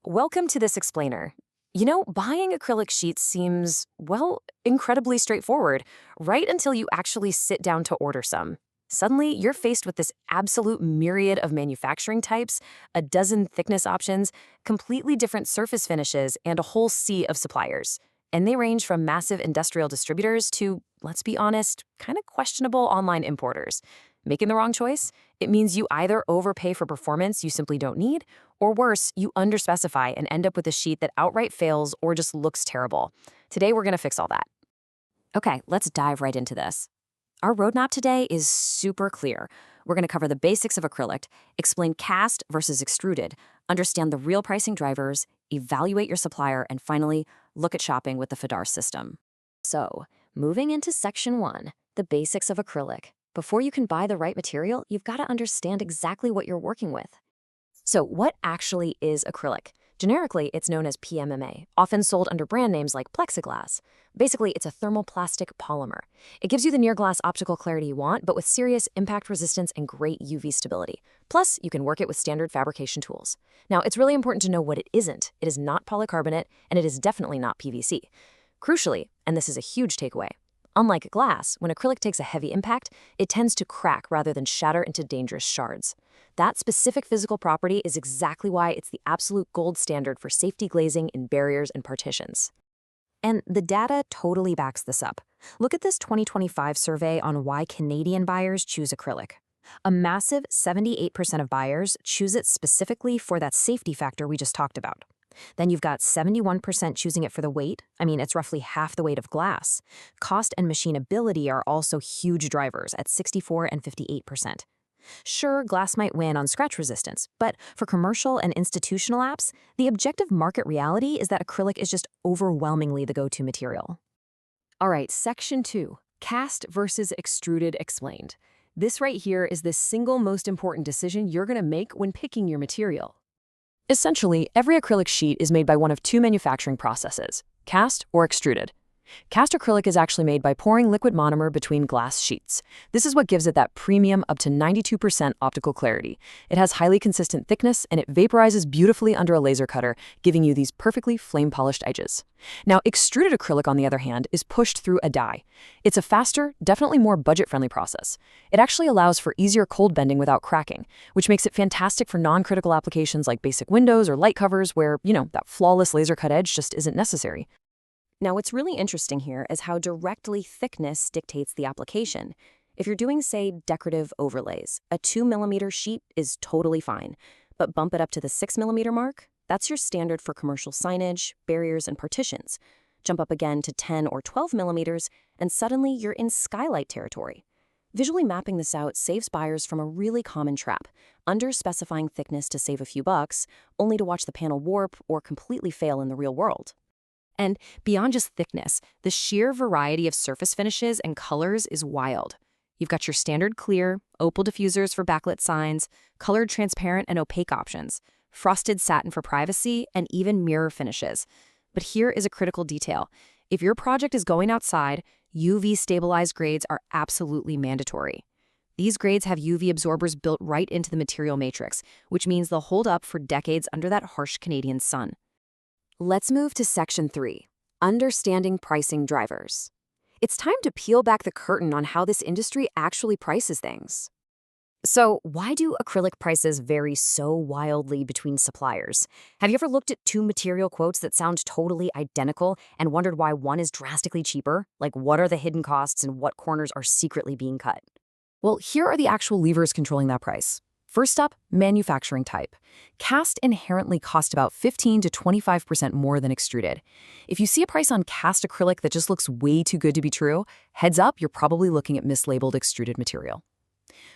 Welcome to this explainer. Buying acrylic sheets seems, well, incredibly straightforward, right until you actually sit down to order some. Suddenly, you're faced with this absolute myriad of manufacturing types, a dozen thickness options, completely different surface finishes, and a whole sea of suppliers. And they range from massive industrial distributors to, let's be honest, kind of questionable online importers. Making the wrong choice? It means you either overpay for performance you simply don't need, or worse, you underspecify and end up with a sheet that outright fails or just looks terrible. Today, we're going to fix all that. Okay, let's dive right into this. Our roadmap today is super clear. We're going to cover the basics of acrylic, explain cast versus extruded, understand the real pricing drivers, evaluate your supplier, and finally, look at shopping with the Fedar system. So, moving into section 1, the basics of acrylic. Before you can buy the right material, you've got to understand exactly what you're working with. So what actually is acrylic? Generically, it's known as PMMA, often sold under brand names like plexiglass. Basically, it's a thermoplastic polymer. It gives you the near-glass optical clarity you want, but with serious impact resistance and great UV stability. Plus, you can work it with standard fabrication tools. Now, it's really important to know what it isn't. It is not polycarbonate, and it is definitely not PVC. Crucially, and this is a huge takeaway, unlike glass, when acrylic takes a heavy impact, it tends to crack rather than shatter into dangerous shards. That specific physical property is exactly why it's the absolute gold standard for safety glazing in barriers and partitions. And the data totally backs this up. Look at this 2025 survey on why Canadian buyers choose acrylic. A massive 78% of buyers choose it specifically for that safety factor we just talked about. Then you've got 71% choosing it for the weight. It's roughly half the weight of glass. Cost and machinability are also huge drivers at 64 and 58%. Sure, glass might win on scratch resistance, but for commercial and institutional apps, the objective market reality is that acrylic is just overwhelmingly the go-to material. All right, section 2, cast versus extruded explained. This right here is the single most important decision you're going to make when picking your material. Essentially, every acrylic sheet is made by one of two manufacturing processes, cast or extruded. Cast acrylic is actually made by pouring liquid monomer between glass sheets. This is what gives it that premium up to 92% optical clarity. It has highly consistent thickness, and it vaporizes beautifully under a laser cutter, giving you these perfectly flame-polished edges. Now, extruded acrylic, on the other hand, is pushed through a die. It's a faster, definitely more budget-friendly process. It actually allows for easier cold bending without cracking, which makes it fantastic for non-critical applications like basic windows or light covers where, that flawless laser cut edge just isn't necessary. Now, what's really interesting here is how directly thickness dictates the application. If you're doing, say, decorative overlays, a 2mm sheet is totally fine, but bump it up to the 6mm mark, that's your standard for commercial signage, barriers, and partitions. Jump up again to 10 or 12mm, and suddenly you're in skylight territory. Visually mapping this out saves buyers from a really common trap, under-specifying thickness to save a few bucks, only to watch the panel warp or completely fail in the real world. And beyond just thickness, the sheer variety of surface finishes and colors is wild. You've got your standard clear, opal diffusers for backlit signs, colored transparent and opaque options, frosted satin for privacy, and even mirror finishes. But here is a critical detail. If your project is going outside, UV-stabilized grades are absolutely mandatory. These grades have UV absorbers built right into the material matrix, which means they'll hold up for decades under that harsh Canadian sun. Let's move to section 3, understanding pricing drivers. It's time to peel back the curtain on how this industry actually prices things. So, why do acrylic prices vary so wildly between suppliers? Have you ever looked at two material quotes that sound totally identical and wondered why one is drastically cheaper? Like, what are the hidden costs and what corners are secretly being cut? Well, here are the actual levers controlling that price. First up, manufacturing type. Cast inherently costs about 15 to 25% more than extruded. If you see a price on cast acrylic that just looks way too good to be true, heads up, you're probably looking at mislabeled extruded material.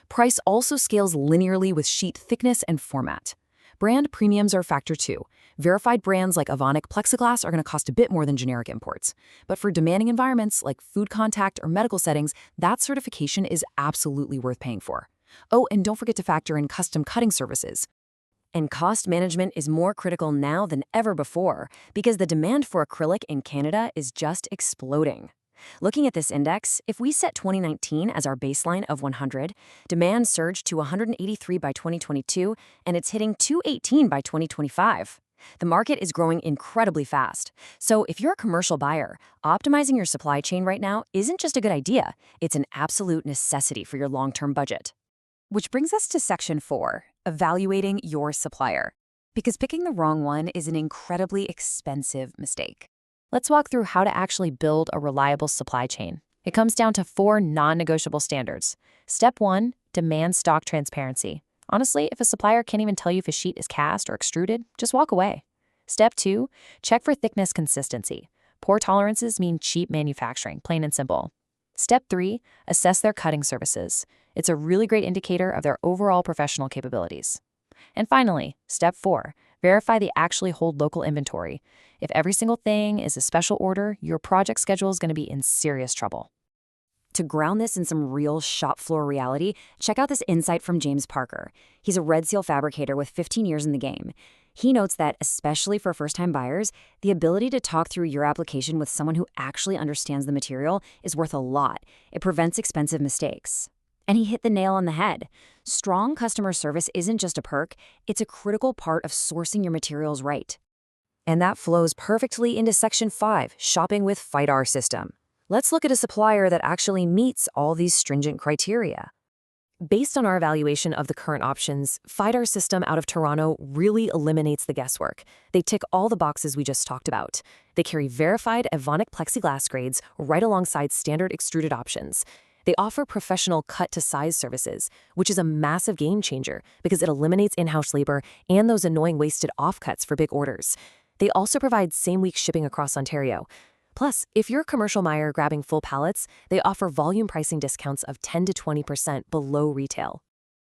Price also scales linearly with sheet thickness and format. Brand premiums are a factor too. Verified brands like Avonic plexiglass are going to cost a bit more than generic imports. But for demanding environments like food contact or medical settings, that certification is absolutely worth paying for. Oh, and don't forget to factor in custom cutting services. And cost management is more critical now than ever before because the demand for acrylic in Canada is just exploding. Looking at this index, if we set 2019 as our baseline of 100, demand surged to 183 by 2022, and it's hitting 218 by 2025. The market is growing incredibly fast. So if you're a commercial buyer, optimizing your supply chain right now isn't just a good idea, it's an absolute necessity for your long-term budget. Which brings us to Section 4, evaluating your supplier. Because picking the wrong one is an incredibly expensive mistake. Let's walk through how to actually build a reliable supply chain. It comes down to 4 non-negotiable standards. Step 1, demand stock transparency. Honestly, if a supplier can't even tell you if a sheet is cast or extruded, just walk away. Step 2, check for thickness consistency. Poor tolerances mean cheap manufacturing, plain and simple. Step 3, assess their cutting services. It's a really great indicator of their overall professional capabilities. And finally, Step 4, verify they actually hold local inventory. If every single thing is a special order, your project schedule is going to be in serious trouble. To ground this in some real shop floor reality, check out this insight from James Parker. He's a Red Seal fabricator with 15 years in the game. He notes that, especially for first-time buyers, the ability to talk through your application with someone who actually understands the material is worth a lot. It prevents expensive mistakes. And he hit the nail on the head. Strong customer service isn't just a perk, it's a critical part of sourcing your materials right. And that flows perfectly into Section 5, shopping with FIDAR system. Let's look at a supplier that actually meets all these stringent criteria. Based on our evaluation of the current options, FIDAR system out of Toronto really eliminates the guesswork. They tick all the boxes we just talked about. They carry verified Evonik plexiglass grades right alongside standard extruded options. They offer professional cut-to-size services, which is a massive game changer because it eliminates in-house labor and those annoying wasted offcuts for big orders. They also provide same-week shipping across Ontario. Plus, if you're a commercial buyer grabbing full pallets, they offer volume pricing discounts of 10 to 20% below retail.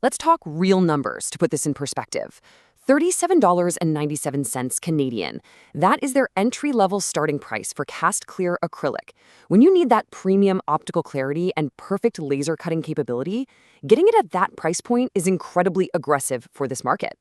Let's talk real numbers to put this in perspective. $37.97 Canadian. That is their entry-level starting price for cast-clear acrylic. When you need that premium optical clarity and perfect laser cutting capability, getting it at that price point is incredibly aggressive for this market.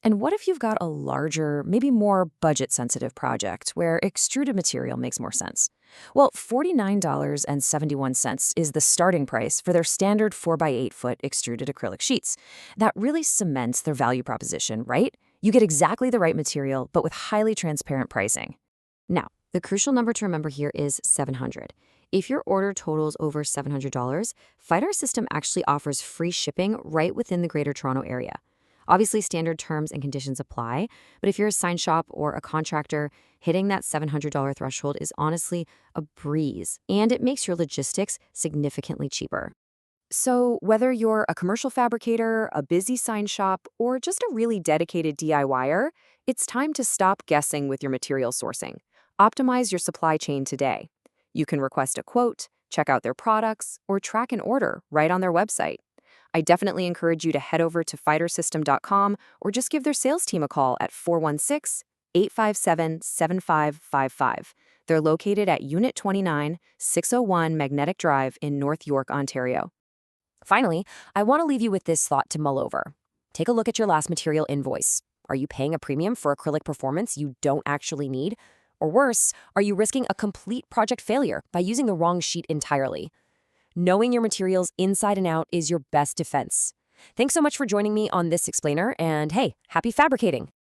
And what if you've got a larger, maybe more budget-sensitive project where extruded material makes more sense? Well, $49.71 is the starting price for their standard 4x8-foot extruded acrylic sheets. That really cements their value proposition, right? You get exactly the right material, but with highly transparent pricing. Now, the crucial number to remember here is 700. If your order totals over $700, FIDAR system actually offers free shipping right within the Greater Toronto area. Obviously, standard terms and conditions apply, but if you're a sign shop or a contractor, hitting that $700 threshold is honestly a breeze, and it makes your logistics significantly cheaper. So whether you're a commercial fabricator, a busy sign shop, or just a really dedicated DIYer, it's time to stop guessing with your material sourcing. Optimize your supply chain today. You can request a quote, check out their products, or track an order right on their website. I definitely encourage you to head over to fidarsystem.com or just give their sales team a call at 416-857-7555. They're located at Unit 29, 601 Magnetic Drive in North York, Ontario. Finally, I want to leave you with this thought to mull over. Take a look at your last material invoice. Are you paying a premium for acrylic performance you don't actually need? Or worse, are you risking a complete project failure by using the wrong sheet entirely? Knowing your materials inside and out is your best defense. Thanks so much for joining me on this explainer, and hey, happy fabricating!